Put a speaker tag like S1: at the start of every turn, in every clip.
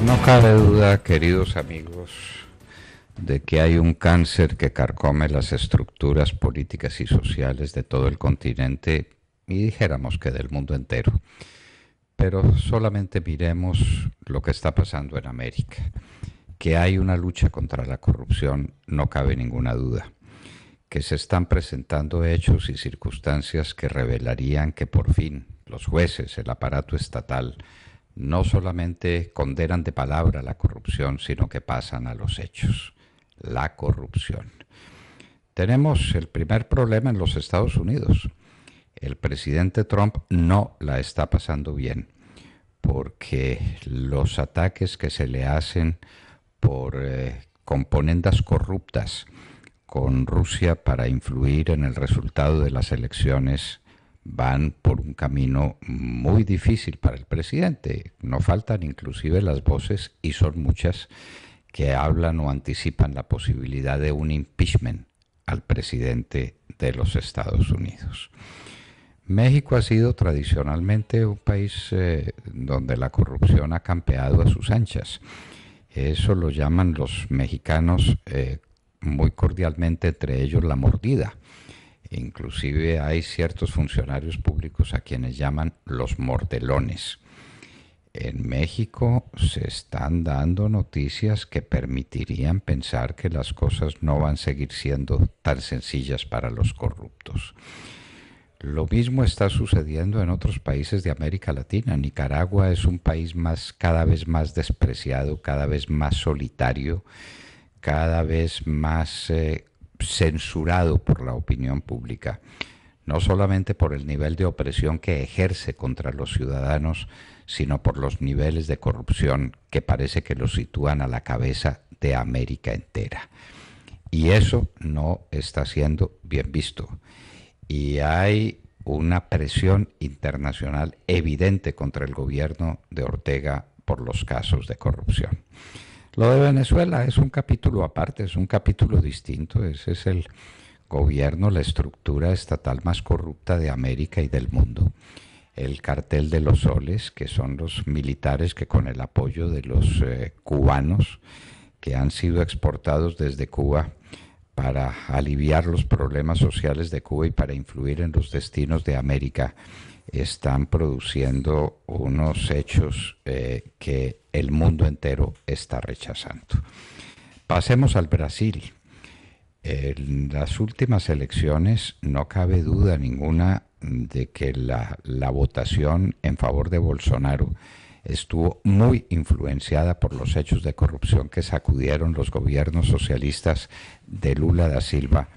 S1: No cabe duda, queridos amigos, de que hay un cáncer que carcome las estructuras políticas y sociales de todo el continente y dijéramos que del mundo entero. Pero solamente miremos lo que está pasando en América. Que hay una lucha contra la corrupción, no cabe ninguna duda. Que se están presentando hechos y circunstancias que revelarían que por fin los jueces, el aparato estatal, no solamente condenan de palabra la corrupción, sino que pasan a los hechos. La corrupción. Tenemos el primer problema en los Estados Unidos. El presidente Trump no la está pasando bien, porque los ataques que se le hacen por componendas corruptas con Rusia para influir en el resultado de las elecciones van por un camino muy difícil para el presidente. No faltan inclusive las voces, y son muchas, que hablan o anticipan la posibilidad de un impeachment al presidente de los Estados Unidos. México ha sido tradicionalmente un país donde la corrupción ha campeado a sus anchas. Eso lo llaman los mexicanos muy cordialmente, entre ellos la mordida. Inclusive hay ciertos funcionarios públicos a quienes llaman los mordelones. En México se están dando noticias que permitirían pensar que las cosas no van a seguir siendo tan sencillas para los corruptos. Lo mismo está sucediendo en otros países de América Latina. Nicaragua es un país cada vez más despreciado, cada vez más solitario, cada vez más censurado por la opinión pública, no solamente por el nivel de opresión que ejerce contra los ciudadanos, sino por los niveles de corrupción que parece que lo sitúan a la cabeza de América entera. Y eso no está siendo bien visto. Y hay una presión internacional evidente contra el gobierno de Ortega por los casos de corrupción. Lo de Venezuela es un capítulo aparte, es un capítulo distinto. Ese es el gobierno, la estructura estatal más corrupta de América y del mundo. El cartel de los soles, que son los militares que con el apoyo de los cubanos que han sido exportados desde Cuba para aliviar los problemas sociales de Cuba y para influir en los destinos de América, están produciendo unos hechos que el mundo entero está rechazando. Pasemos al Brasil. En las últimas elecciones no cabe duda ninguna de que la votación en favor de Bolsonaro estuvo muy influenciada por los hechos de corrupción que sacudieron los gobiernos socialistas de Lula da Silva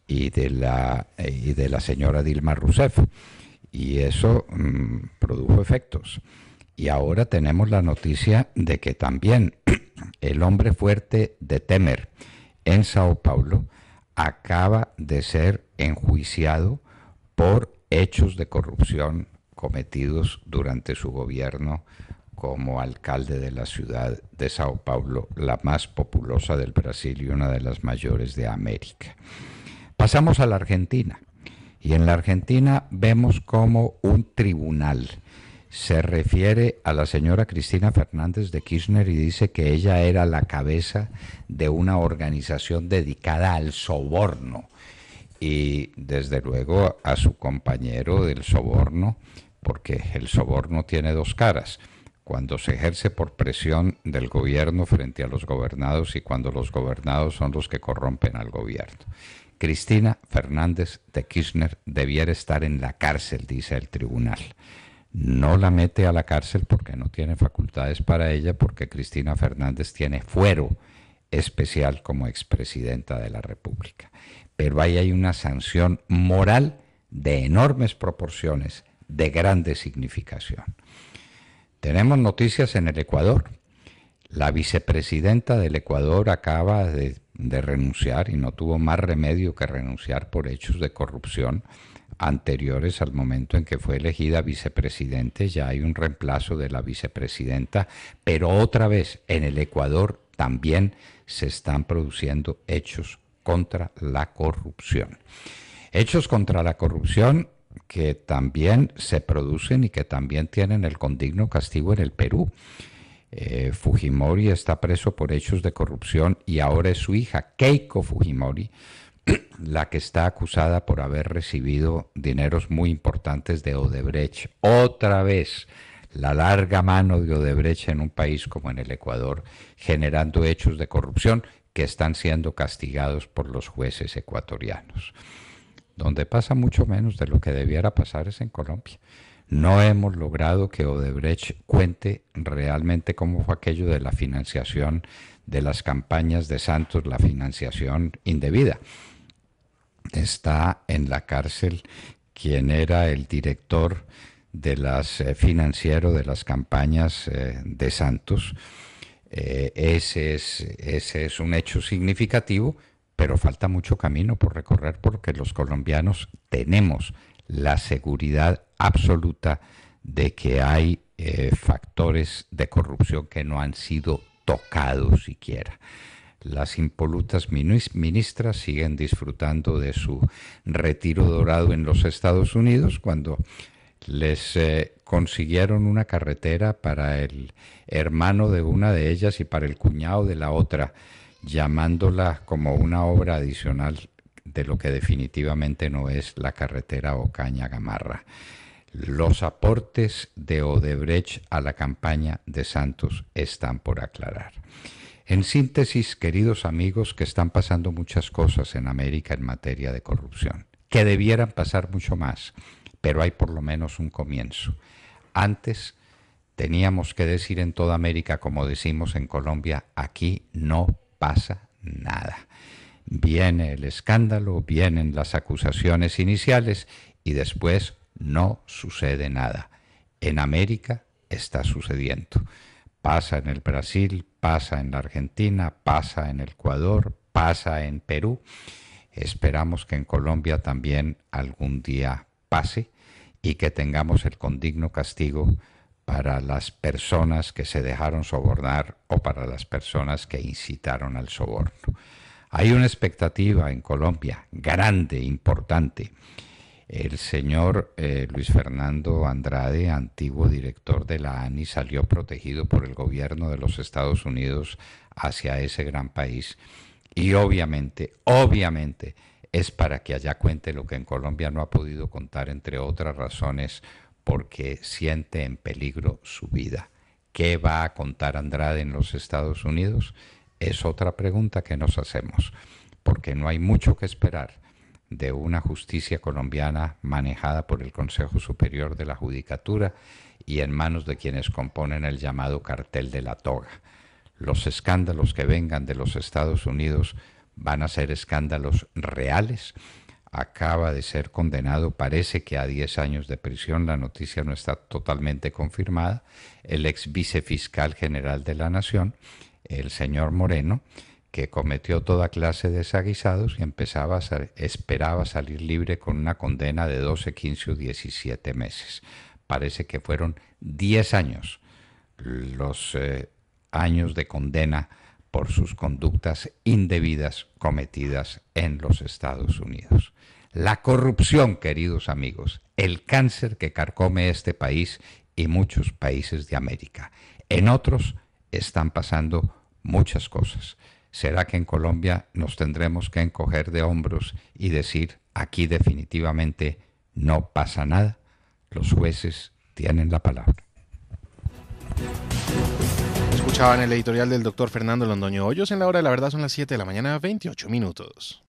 S1: y de la señora Dilma Rousseff. Y eso produjo efectos. Y ahora tenemos la noticia de que también el hombre fuerte de Temer en Sao Paulo acaba de ser enjuiciado por hechos de corrupción cometidos durante su gobierno como alcalde de la ciudad de Sao Paulo, la más populosa del Brasil y una de las mayores de América. Pasamos a la Argentina. Y en la Argentina vemos cómo un tribunal se refiere a la señora Cristina Fernández de Kirchner y dice que ella era la cabeza de una organización dedicada al soborno. Y desde luego a su compañero del soborno, porque el soborno tiene dos caras: cuando se ejerce por presión del gobierno frente a los gobernados y cuando los gobernados son los que corrompen al gobierno. Cristina Fernández de Kirchner debiera estar en la cárcel, dice el tribunal. No la mete a la cárcel porque no tiene facultades para ella, porque Cristina Fernández tiene fuero especial como expresidenta de la República. Pero ahí hay una sanción moral de enormes proporciones, de grande significación. Tenemos noticias en el Ecuador. La vicepresidenta del Ecuador acaba de renunciar y no tuvo más remedio que renunciar por hechos de corrupción anteriores al momento en que fue elegida vicepresidente. Ya hay un reemplazo de la vicepresidenta, pero otra vez en el Ecuador también se están produciendo hechos contra la corrupción. Hechos contra la corrupción que también se producen y que también tienen el condigno castigo en el Perú. Fujimori está preso por hechos de corrupción y ahora es su hija, Keiko Fujimori, la que está acusada por haber recibido dineros muy importantes de Odebrecht. Otra vez, la larga mano de Odebrecht en un país como en el Ecuador, generando hechos de corrupción que están siendo castigados por los jueces ecuatorianos. Donde pasa mucho menos de lo que debiera pasar es en Colombia. No hemos logrado que Odebrecht cuente realmente cómo fue aquello de la financiación de las campañas de Santos, la financiación indebida. Está en la cárcel quien era el director de las financiero de las campañas de Santos. Ese es un hecho significativo, pero falta mucho camino por recorrer porque los colombianos tenemos la seguridad absoluta de que hay factores de corrupción que no han sido tocados siquiera. Las impolutas ministras siguen disfrutando de su retiro dorado en los Estados Unidos cuando les consiguieron una carretera para el hermano de una de ellas y para el cuñado de la otra, llamándola como una obra adicional de lo que definitivamente no es la carretera Ocaña-Gamarra. Los aportes de Odebrecht a la campaña de Santos están por aclarar. En síntesis, queridos amigos, que están pasando muchas cosas en América en materia de corrupción, que debieran pasar mucho más, pero hay por lo menos un comienzo. Antes teníamos que decir en toda América, como decimos en Colombia, aquí no pasa nada. Viene el escándalo, vienen las acusaciones iniciales y después no sucede nada. En América está sucediendo. Pasa en el Brasil, pasa en la Argentina, pasa en el Ecuador, pasa en Perú. Esperamos que en Colombia también algún día pase y que tengamos el condigno castigo para las personas que se dejaron sobornar o para las personas que incitaron al soborno. Hay una expectativa en Colombia grande, importante. El señor Luis Fernando Andrade, antiguo director de la ANI, salió protegido por el gobierno de los Estados Unidos hacia ese gran país. Y obviamente, es para que allá cuente lo que en Colombia no ha podido contar, entre otras razones, porque siente en peligro su vida. ¿Qué va a contar Andrade en los Estados Unidos? Es otra pregunta que nos hacemos, porque no hay mucho que esperar de una justicia colombiana manejada por el Consejo Superior de la Judicatura y en manos de quienes componen el llamado cartel de la toga. Los escándalos que vengan de los Estados Unidos van a ser escándalos reales. Acaba de ser condenado, parece que a 10 años de prisión, la noticia no está totalmente confirmada, el ex vicefiscal general de la Nación, el señor Moreno, que cometió toda clase de desaguisados y esperaba salir libre con una condena de 12, 15 o 17 meses. Parece que fueron 10 años los años de condena por sus conductas indebidas cometidas en los Estados Unidos. La corrupción, queridos amigos, el cáncer que carcome este país y muchos países de América. En otros están pasando muchas cosas. ¿Será que en Colombia nos tendremos que encoger de hombros y decir, aquí definitivamente no pasa nada? Los jueces tienen la palabra.
S2: Escuchaban el editorial del doctor Fernando Londoño Hoyos. En la hora de la verdad son las 7 de la mañana, 28 minutos.